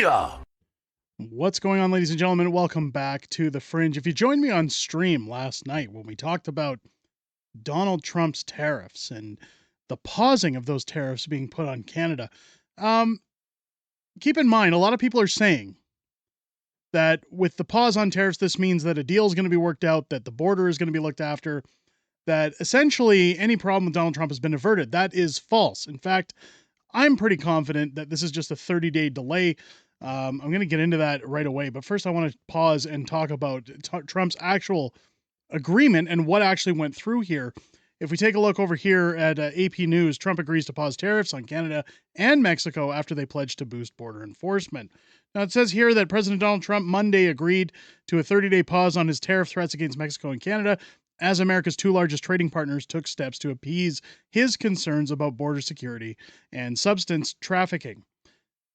Crystia. What's going on, ladies and gentlemen? Welcome back to The Fringe. If you joined me on stream last night when we talked about Donald Trump's tariffs and the pausing of those tariffs being put on Canada, keep in mind, a lot of people are saying that with the pause on tariffs, this means that a deal is going to be worked out, that the border is going to be looked after, that essentially any problem with Donald Trump has been averted. That is false. In fact, I'm pretty confident that this is just a 30-day delay. I'm going to get into that right away. But first, I want to pause and talk about Trump's actual agreement and what actually went through here. If we take a look over here at AP News, Trump agrees to pause tariffs on Canada and Mexico after they pledged to boost border enforcement. Now, it says here that President Donald Trump Monday agreed to a 30-day pause on his tariff threats against Mexico and Canada as America's two largest trading partners took steps to appease his concerns about border security and substance trafficking.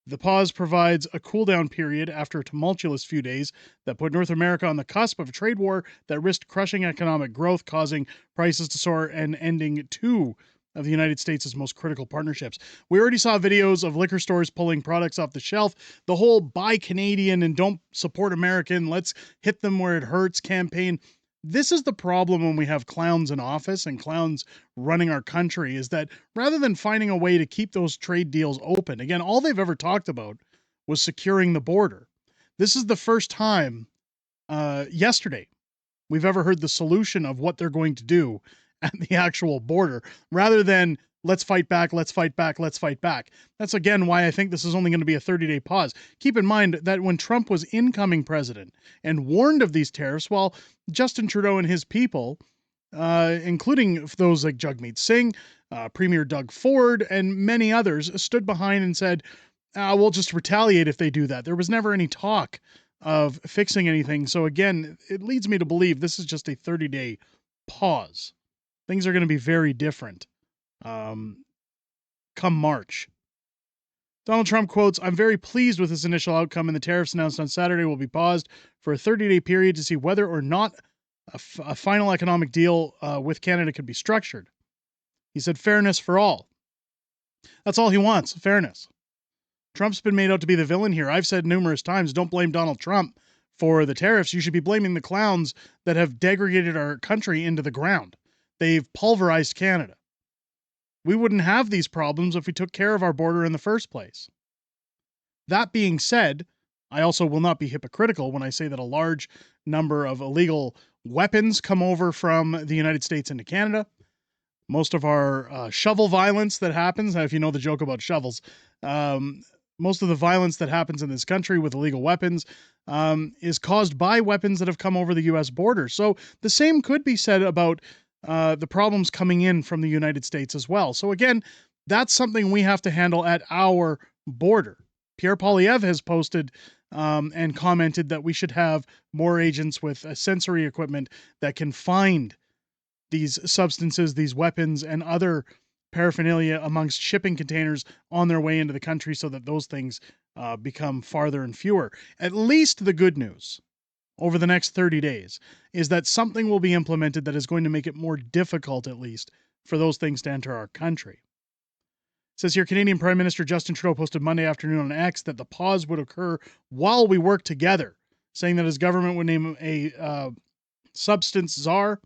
The pause provides a cool-down period after a tumultuous few days that put North America on the cusp of a trade war that risked crushing economic growth, causing prices to soar, and ending two of the United States' most critical partnerships. We already saw videos of liquor stores pulling products off the shelf. The whole buy Canadian and don't support American, let's hit them where it hurts campaign. This is the problem when we have clowns in office and clowns running our country, is that rather than finding a way to keep those trade deals open, again, all they've ever talked about was securing the border. This is the first time yesterday we've ever heard the solution of what they're going to do at the actual border, rather than let's fight back, let's fight back, let's fight back. That's again why I think this is only going to be a 30-day pause. Keep in mind that when Trump was incoming president and warned of these tariffs, well, Justin Trudeau and his people, including those like Jagmeet Singh, Premier Doug Ford, and many others, stood behind and said, we'll just retaliate if they do that. There was never any talk of fixing anything. So again, it leads me to believe this is just a 30-day pause. Things are going to be very different come March. Donald Trump quotes, "I'm very pleased with this initial outcome, and the tariffs announced on Saturday will be paused for a 30-day period to see whether or not a final economic deal with Canada could be structured." He said fairness for all. That's all he wants, fairness. Trump's been made out to be the villain here. I've said numerous times, don't blame Donald Trump for the tariffs. You should be blaming the clowns that have degraded our country into the ground. They've pulverized Canada. We wouldn't have these problems if we took care of our border in the first place. That being said, I also will not be hypocritical when I say that a large number of illegal weapons come over from the United States into Canada. Most of our shovel violence that happens, if you know the joke about shovels, most of the violence that happens in this country with illegal weapons is caused by weapons that have come over the U.S. border. So the same could be said about the problems coming in from the United States as well. So again, that's something we have to handle at our border. Pierre has posted and commented that we should have more agents with sensory equipment that can find these substances, these weapons, and other paraphernalia amongst shipping containers on their way into the country so that those things become farther and fewer. At least the good news over the next 30 days is that something will be implemented that is going to make it more difficult, at least, for those things to enter our country. It says here, Canadian Prime Minister Justin Trudeau posted Monday afternoon on X that the pause would occur while we work together, saying that his government would name a substance czar,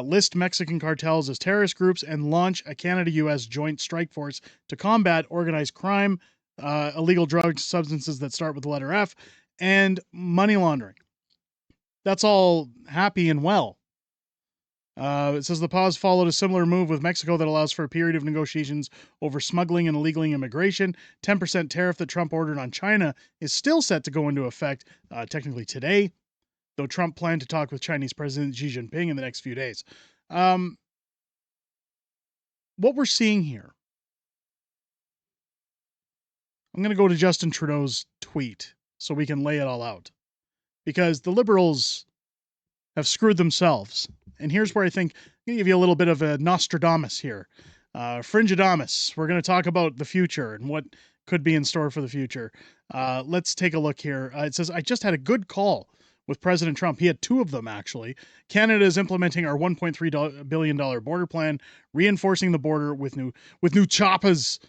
list Mexican cartels as terrorist groups, and launch a Canada-U.S. joint strike force to combat organized crime, illegal drugs, substances that start with the letter F, and money laundering. That's all happy and well. It says the pause followed a similar move with Mexico that allows for a period of negotiations over smuggling and illegal immigration. 10% tariff that Trump ordered on China is still set to go into effect technically today, though Trump planned to talk with Chinese President Xi Jinping in the next few days. What we're seeing here, I'm going to go to Justin Trudeau's tweet so we can lay it all out, because the Liberals have screwed themselves. And here's where I think I'm going to give you a little bit of a Nostradamus here. Fringeadamus. We're going to talk about the future and what could be in store for the future. Let's take a look here. It says, I just had a good call with President Trump. He had two of them, actually. Canada is implementing our $1.3 billion border plan, reinforcing the border with new choppers.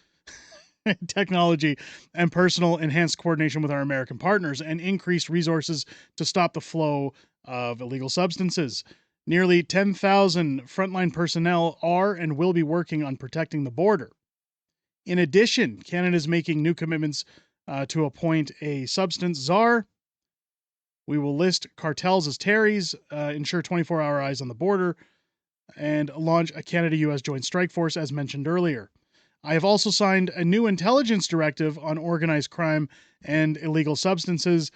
technology and personal enhanced coordination with our American partners, and increased resources to stop the flow of illegal substances. Nearly 10,000 frontline personnel are and will be working on protecting the border. In addition, Canada is making new commitments to appoint a substance czar. We will list cartels as Terry's, ensure 24-hour eyes on the border, and launch a Canada-US Joint Strike Force, as mentioned earlier. I have also signed a new intelligence directive on organized crime and illegal substances,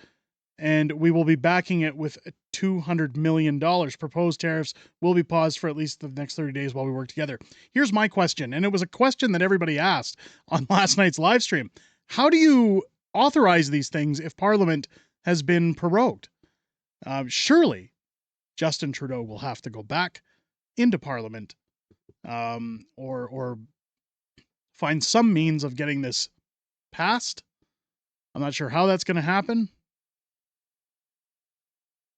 and we will be backing it with $200 million. Proposed tariffs will be paused for at least the next 30 days while we work together. Here's my question, and it was a question that everybody asked on last night's live stream. How do you authorize these things if Parliament has been prorogued? Surely Justin Trudeau will have to go back into Parliament or find some means of getting this passed. I'm not sure how that's going to happen.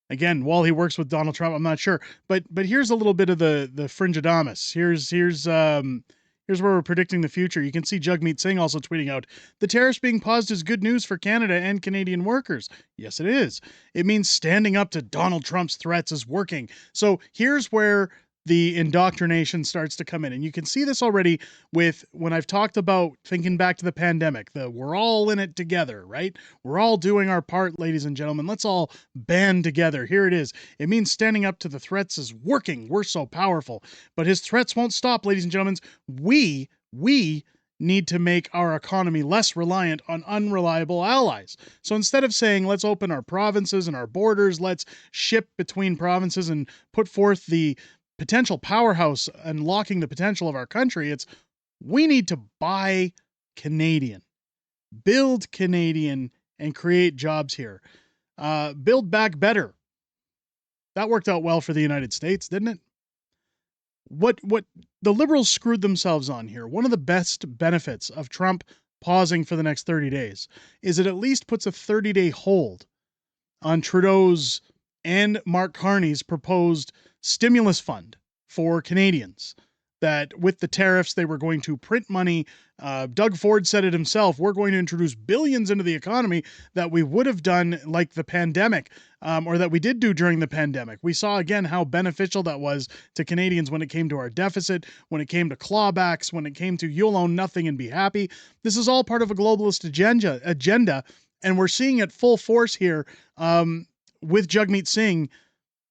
Again, while he works with Donald Trump, I'm not sure. But here's a little bit of the Fringe-adamus. Here's where we're predicting the future. You can see Jagmeet Singh also tweeting out, the tariffs being paused is good news for Canada and Canadian workers. Yes, it is. It means standing up to Donald Trump's threats is working. So here's where the indoctrination starts to come in. And you can see this already with when I've talked about thinking back to the pandemic, we're all in it together, right? We're all doing our part, ladies and gentlemen. Let's all band together. Here it is. It means standing up to the threats is working. We're so powerful. But his threats won't stop, ladies and gentlemen. We need to make our economy less reliant on unreliable allies. So instead of saying, let's open our provinces and our borders, let's ship between provinces and put forth the potential powerhouse, unlocking the potential of our country, it's we need to buy Canadian, build Canadian, and create jobs here. Build back better. That worked out well for the United States, didn't it? What the Liberals screwed themselves on here, one of the best benefits of Trump pausing for the next 30 days is it at least puts a 30-day hold on Trudeau's and Mark Carney's proposed stimulus fund for Canadians, that with the tariffs, they were going to print money. Doug Ford said it himself, we're going to introduce billions into the economy that we would have done like the pandemic, or that we did do during the pandemic. We saw again how beneficial that was to Canadians when it came to our deficit, when it came to clawbacks, when it came to you'll own nothing and be happy. This is all part of a globalist agenda, and we're seeing it full force here with Jagmeet Singh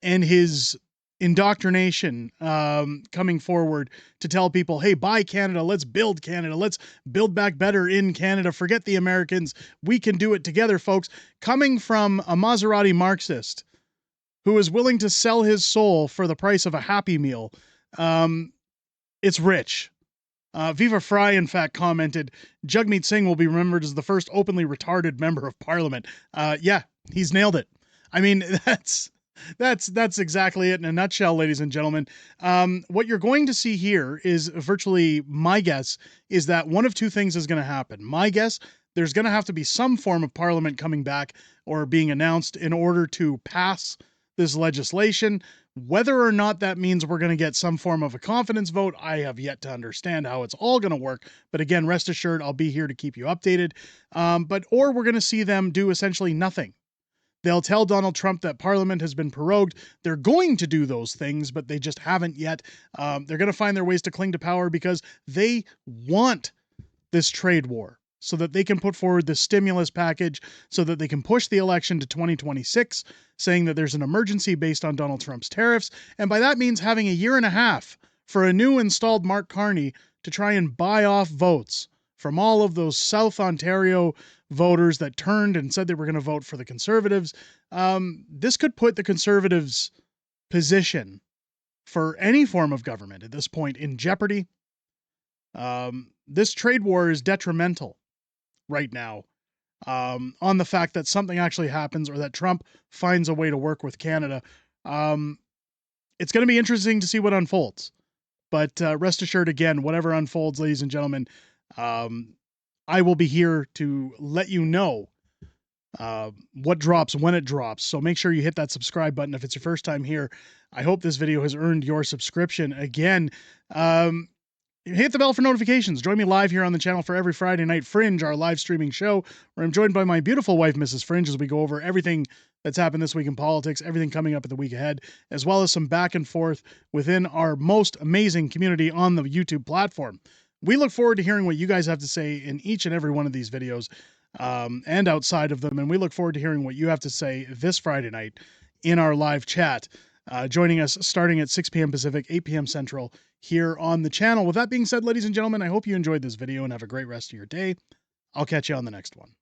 and his indoctrination coming forward to tell people, hey, buy Canada, let's build back better in Canada, forget the Americans, we can do it together, folks. Coming from a Maserati Marxist who is willing to sell his soul for the price of a Happy Meal, it's rich. Viva Fry, in fact, commented, Jagmeet Singh will be remembered as the first openly retarded member of parliament. Yeah, he's nailed it. I mean, that's exactly it in a nutshell, ladies and gentlemen. What you're going to see here is virtually, my guess, is that one of two things is going to happen. My guess, there's going to have to be some form of parliament coming back or being announced in order to pass this legislation. Whether or not that means we're going to get some form of a confidence vote, I have yet to understand how it's all going to work. But again, rest assured, I'll be here to keep you updated. Or we're going to see them do essentially nothing. They'll tell Donald Trump that Parliament has been prorogued. They're going to do those things, but they just haven't yet. They're going to find their ways to cling to power because they want this trade war so that they can put forward the stimulus package, so that they can push the election to 2026, saying that there's an emergency based on Donald Trump's tariffs. And by that means having a year and a half for a new installed Mark Carney to try and buy off votes from all of those South Ontario voters that turned and said they were going to vote for the Conservatives. This could put the Conservatives' position for any form of government at this point in jeopardy. This trade war is detrimental right now on the fact that something actually happens or that Trump finds a way to work with Canada. It's going to be interesting to see what unfolds. But rest assured, again, whatever unfolds, ladies and gentlemen, I will be here to let you know what drops when it drops. So make sure you hit that subscribe button if it's your first time here. I hope this video has earned your subscription. Again, hit the bell for notifications. Join me live here on the channel for every Friday night Fringe, our live streaming show, where I'm joined by my beautiful wife, Mrs. Fringe, as we go over everything that's happened this week in politics, everything coming up in the week ahead, as well as some back and forth within our most amazing community on the YouTube platform. We look forward to hearing what you guys have to say in each and every one of these videos and outside of them. And we look forward to hearing what you have to say this Friday night in our live chat. Joining us starting at 6 p.m. Pacific, 8 p.m. Central here on the channel. With that being said, ladies and gentlemen, I hope you enjoyed this video and have a great rest of your day. I'll catch you on the next one.